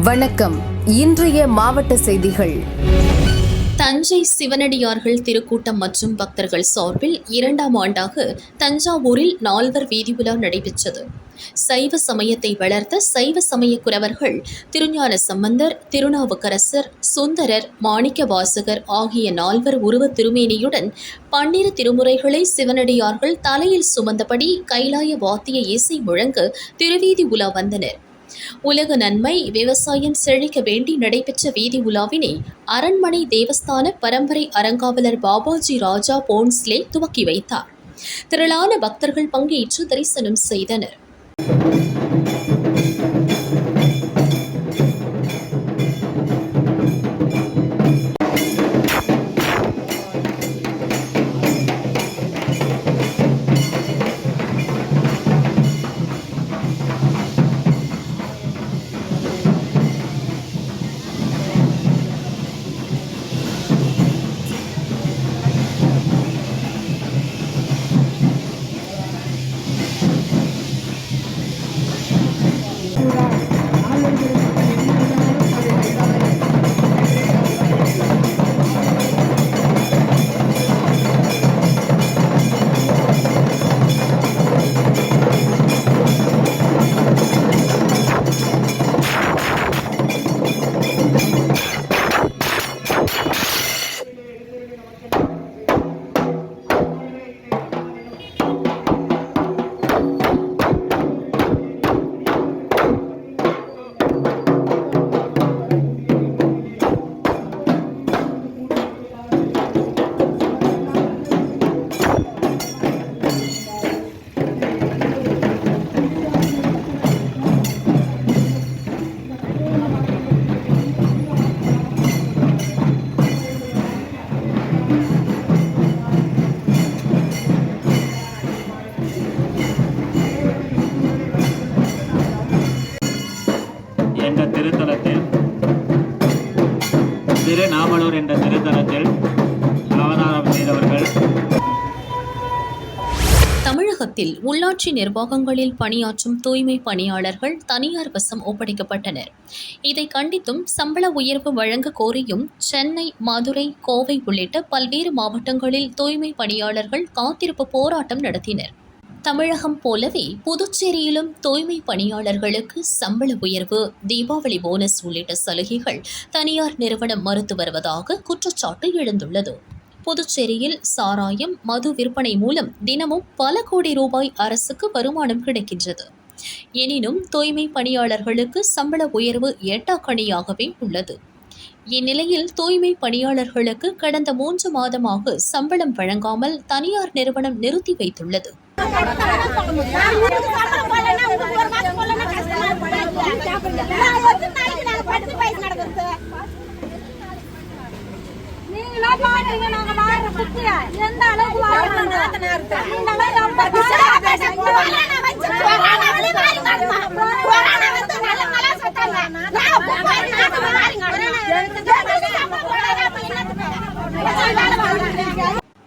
வணக்கம். இன்றைய மாவட்ட செய்திகள். தஞ்சை சிவனடியார்கள் திருக்கூட்டம் மற்றும் பக்தர்கள் சார்பில் 2ஆம் ஆண்டாக தஞ்சாவூரில் நால்வர் வீதி உலா நடைபெற்றது. சைவ சமயத்தை வளர்த்த சைவ சமய குரவர்கள் திருஞான சம்பந்தர், திருநாவுக்கரசர், சுந்தரர், மாணிக்க வாசகர் ஆகிய நால்வர் உருவத் திருமேனியுடன் 12 திருமுறைகளை சிவனடியார்கள் தலையில் சுமந்தபடி கைலாய வாத்திய இசை முழங்க திருவீதி உலா வந்தனர். உலக நன்மை, விவசாயம் செழிக்க வேண்டி நடைபெற்ற வீதி உலாவினை அரண்மனை தேவஸ்தான பரம்பரை அறங்காவலர் பாபாஜி ராஜா போன்ஸ்லே துவக்கி வைத்தார். திரளான பக்தர்கள் பங்கேற்று தரிசனம் செய்தனர். என்ற திருத்தலத்தில் திருநாமலூர் என்ற திருத்தலத்தில் அவதாரம் செய்தவர்கள். தமிழகத்தில் உள்ளாட்சி நிர்வாகங்களில் பணியாற்றும் தூய்மை பணியாளர்கள் தனியார் வசம் ஒப்படைக்கப்பட்டனர். இதை கண்டித்தும் சம்பள உயர்வு வழங்க கோரியும் சென்னை, மதுரை, கோவை உள்ளிட்ட பல்வேறு மாவட்டங்களில் தூய்மை பணியாளர்கள் காத்திருப்பு போராட்டம் நடத்தினர். தமிழகம் போலவே புதுச்சேரியிலும் தூய்மை பணியாளர்களுக்கு சம்பள உயர்வு, தீபாவளி போனஸ் உள்ளிட்ட சலுகைகள் தனியார் நிறுவனம் மறுத்து வருவதாக குற்றச்சாட்டு எழுந்துள்ளது. புதுச்சேரியில் சாராயம், மது விற்பனை மூலம் தினமும் பல கோடி ரூபாய் அரசுக்கு வருமானம் கிடைக்கின்றது. எனினும் தூய்மை பணியாளர்களுக்கு சம்பள உயர்வு எட்டாக்கணியாகவே உள்ளது. இந்நிலையில் தூய்மை பணியாளர்களுக்கு கடந்த 3 மாதமாக சம்பளம் வழங்காமல் தனியார் நிறுவனம் நிறுத்தி வைத்துள்ளது.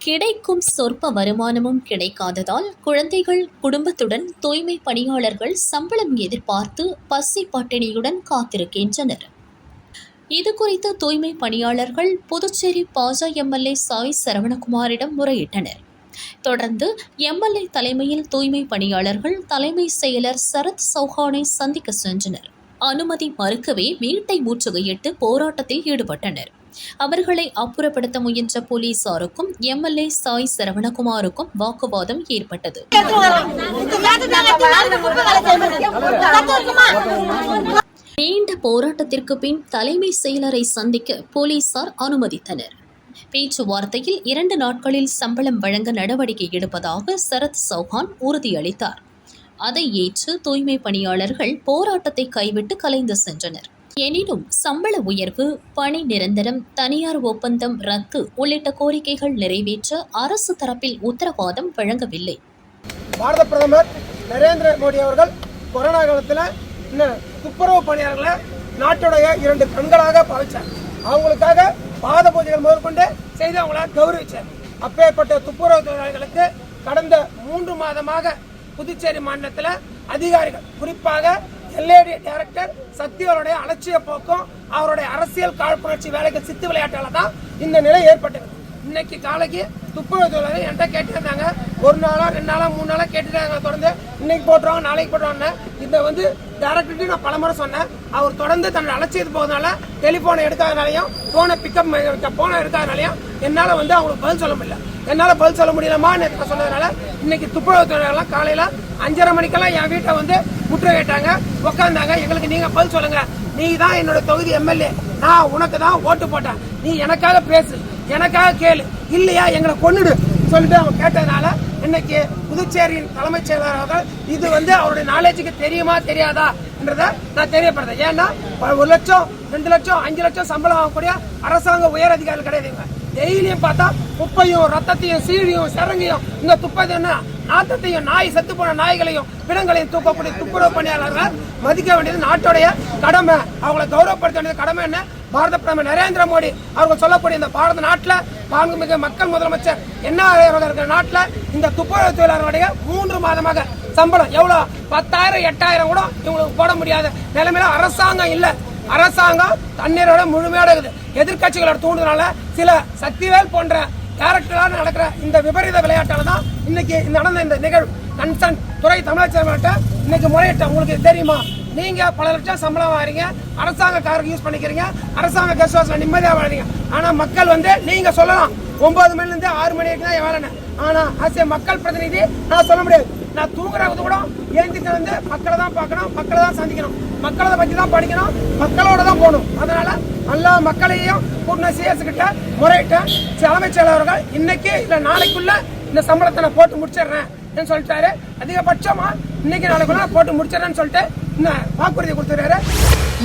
கிடைக்கும் சொற்ப வருமானமும் கிடைக்காததால் குழந்தைகள் குடும்பத்துடன் தூய்மை பணியாளர்கள் சம்பளம் எதிர்பார்த்து பசி பட்டினியுடன் காத்திருக்கின்றனர். இதுகுறித்து தூய்மை பணியாளர்கள் புதுச்சேரி பாஜ எம்எல்ஏ சாய் சரவணகுமாரிடம் முறையிட்டனர். தொடர்ந்து எம்எல்ஏ தலைமையில் தூய்மை பணியாளர்கள் தலைமை செயலர் சரத் சௌஹானை சந்திக்க சென்றனர். அனுமதி மறுக்கவே வீட்டை முற்றுகையிட்டு போராட்டத்தில் ஈடுபட்டனர். அவர்களை அப்புறப்படுத்த முயன்ற போலீசாருக்கும் எம்எல்ஏ சாய் சரவணகுமாருக்கும் வாக்குவாதம் ஏற்பட்டது. நீண்ட போராட்டத்திற்கு பின் தலைமை செயலரை சந்திக்க போலீசார் அனுமதித்தனர். பேச்சுவார்த்தையில் 2 நாட்களில் சம்பளம் வழங்க நடவடிக்கை எடுப்பதாக சரத் சௌஹான் உறுதியளித்தார். அதை ஏற்று தூய்மை பணியாளர்கள் போராட்டத்தை கைவிட்டு கலைந்து சென்றனர். எனினும் சம்பள உயர்வு, பணி நிரந்தரம், தனியார் ஒப்பந்தம் ரத்து உள்ளிட்ட கோரிக்கைகள் நிறைவேற்ற அரசு தரப்பில் உத்தரவாதம் வழங்கவில்லை. பாரத பிரதமர் நரேந்திர மோடி அவர்கள் கொரோனா காலத்தில் துப்புரவு பணியாளர்களை நாட்டுடைய 2 கண்களாக பாவிச்சார். அவங்களுக்காக பாத பூஜைகள் முதற்கொண்டு செய்து அவங்கள கௌரவிச்சார். அப்பேற்பட்ட துப்புரவு தொழிலாளர்களுக்கு கடந்த 3 மாதமாக புதுச்சேரி மாநிலத்தில் அதிகாரிகள், குறிப்பாக எல்ஏடி டைரக்டர் சக்திவேலுடைய அலட்சிய போக்கும் அவருடைய அரசியல் காழ்ப்புணர்ச்சி வேலைக்கு சித்து விளையாட்டால தான் இந்த நிலை ஏற்பட்டது. இன்னைக்கு காலைக்கு துப்புரவு தொழிலாளர் என்கிட்ட கேட்டுருந்தாங்க, 1 நாளா 2 நாளா 3 நாளா கேட்டுட்டாங்க தொடர்ந்து. இன்னைக்கு போட்டுருவாங்க, நாளைக்கு போட்டுருவாங்க. இதை வந்து டைரக்டர்கிட்ட நான் பலமுறை சொன்னேன். அவர் தொடர்ந்து தன்னோட அலட்சியத்து போகிறதுனால டெலிஃபோனை எடுக்காதனாலையும் ஃபோனை போனை எடுக்காதனாலையும் என்னால் வந்து அவங்களுக்கு பதில் சொல்ல முடியல. என்னால் பதில் சொல்ல முடியலமா நான் சொன்னதுனால இன்னைக்கு துப்புரவு தொழிலாளர்லாம் காலையில் 5:30 மணிக்கெல்லாம் என் வீட்டை வந்து முற்றுகை கேட்டாங்க, உட்காந்தாங்க. எங்களுக்கு நீங்கள் பதில் சொல்லுங்க, நீ தான் என்னோட தொகுதி எம்எல்ஏ, நான் உனக்கு தான் ஓட்டு போட்டேன், நீ எனக்காக பேசு, எனக்காக கேளு, இல்லையா எங்களை கொன்னுடு சொல்லிட்டு அவங்க கேட்டதுனால இன்னைக்கு புதுச்சேரியின் தலைமைச் செயலாளர்கள் இது வந்து அவருடைய நாலேஜுக்கு தெரியுமா தெரியாதா என்றதை நான் தெரியப்படுறேன். ஏன்னா 1 லட்சம் 2 லட்சம் 5 லட்சம் சம்பளம் வாங்கக்கூடிய அரசாங்க உயர் அதிகாரிகள் கிடையாதுங்க. டெய்லியும் பார்த்தா குப்பையும் ரத்தத்தையும் சீழியும் சிறங்கையும் இங்க துப்பது என்ன நாத்தத்தையும் நாய் செத்து போன நாய்களையும் பிணங்களையும் தூக்கக்கூடிய துப்புரவு பணியாளர்கள் மதிக்க வேண்டியது நாட்டுடைய கடமை. அவங்களை கௌரவப்படுத்த வேண்டியது கடமை. என்ன பாரத பிரதமர் நரேந்திர மோடி அவர்கள் சொல்லக்கூடிய இந்த பாரத நாட்டில் மாண்புமிகு மக்கள் முதலமைச்சர் இருக்கிற நாட்டில் இந்த துப்புரவு தொழிலாளர்களுடைய 3 மாதமாக சம்பளம் எவ்வளவு 10,000 8,000 கூட இவங்களுக்கு போட முடியாத நிலைமையில அரசாங்கம் இல்ல. அரசாங்கம் தண்ணீரோட முழுமையோட இருக்குது. எதிர்கட்சிகளோட தூண்டுதனால சில சக்திவேல் போன்ற கேரக்டராக நடக்கிற இந்த விபரீத விளையாட்டால தான் இன்னைக்கு நடந்த இந்த நிகழ்வு. கன்சர்ன் துறை தமிழக இன்னைக்கு முறையிட்ட உங்களுக்கு தெரியுமா, நீங்க பல லட்சம் சம்பளம் வாங்குறீங்க, அரசாங்க காருக்கு யூஸ் பண்ணிக்கிறீங்க, அரசாங்க கெஸ்ட் ஹவுஸ்ல நிம்மதியாக வாழ்றீங்க. ஆனா மக்கள் வந்து நீங்க சொல்லலாம் 9 மணில இருந்து 6 மணி வரைக்கும் தான் என் வேலைன்னு. ஆனா ஆசிய மக்கள் பிரதிநிதி நான் சொல்ல முடியாது. நான் தூங்குறது கூட ஏந்திட்டு வந்து மக்களை தான் பார்க்கணும், மக்களை தான் சந்திக்கணும், மக்களை பத்தி தான் படிக்கணும், மக்களோட தான் போகணும். அதனால எல்லா மக்களையும் கூட்டின சிஎஸ் கிட்ட முறையிட்ட தலைமைச் செயலாளர்கள் இன்னைக்கு இல்ல நாளைக்குள்ள இந்த சம்பளத்தை நான் போட்டு முடிச்சிடுறேன் சொல்லிட்டாரு. அதிகபட்சமா இன்னைக்கு நாளைக்குள்ள போட்டு முடிச்சிடறேன்னு சொல்லிட்டு வாக்குறுதி கொடுத்துறாரு.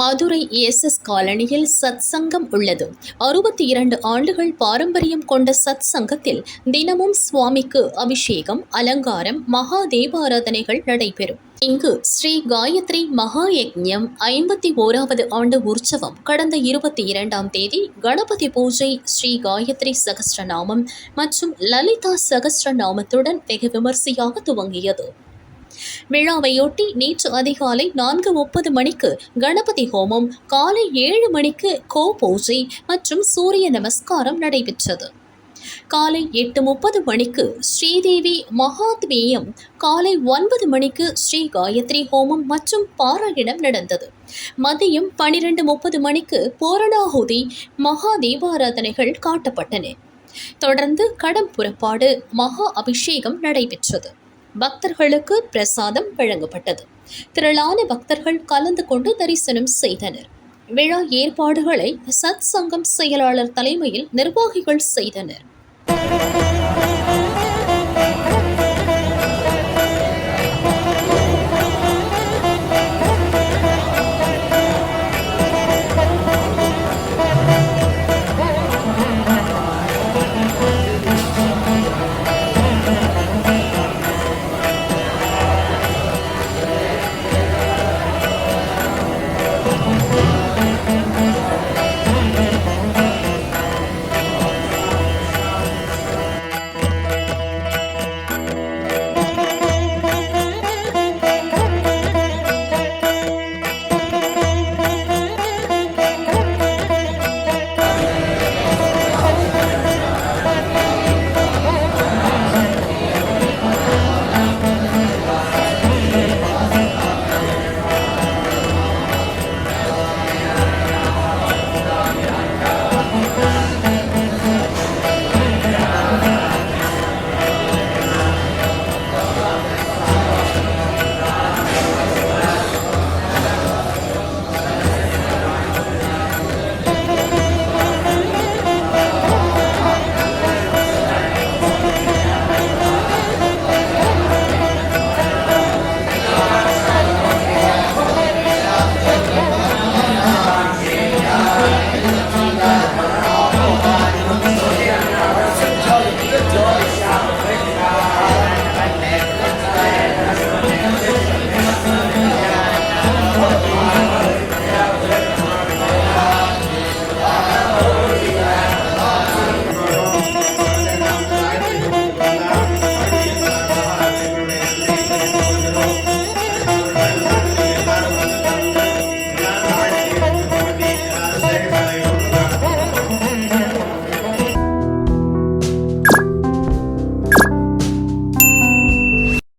மதுரை எஸ்எஸ் காலனியில் சத் சங்கம் உள்ளது. 62 ஆண்டுகள் பாரம்பரியம் கொண்ட சத் சங்கத்தில் தினமும் சுவாமிக்கு அபிஷேகம், அலங்காரம், மகா தீபாராதனைகள் நடைபெறும். இங்கு ஸ்ரீ காயத்ரி மகா யக்ஞம் 51வது ஆண்டு உற்சவம் கடந்த 22ஆம் தேதி கணபதி பூஜை, ஸ்ரீ காயத்ரி சகஸ்ரநாமம் மற்றும் லலிதா சகஸ்ரநாமத்துடன் வெகு விமர்சையாக துவங்கியது. விழாவையொட்டி நேற்று அதிகாலை 4:30 மணிக்கு கணபதி ஹோமம், காலை 7 மணிக்கு கோ பூஜை மற்றும் சூரிய நமஸ்காரம் நடைபெற்றது. காலை 8:30 மணிக்கு ஸ்ரீதேவி மகாத்மேயம், காலை 9 மணிக்கு ஸ்ரீ காயத்ரி ஹோமம் மற்றும் பாராயணம் நடந்தது. மதியம் 12:30 மணிக்கு பூரணாகுதி, மகா தீபாராதனைகள் காட்டப்பட்டன. தொடர்ந்து கடம் புறப்பாடு, மகா அபிஷேகம் நடைபெற்றது. பக்தர்களுக்கு பிரசாதம் வழங்கப்பட்டது. திரளான பக்தர்கள் கலந்து கொண்டு தரிசனம் செய்தனர். விழா ஏற்பாடுகளை சத் சங்கம் செயலாளர் தலைமையில் நிர்வாகிகள் செய்தனர்.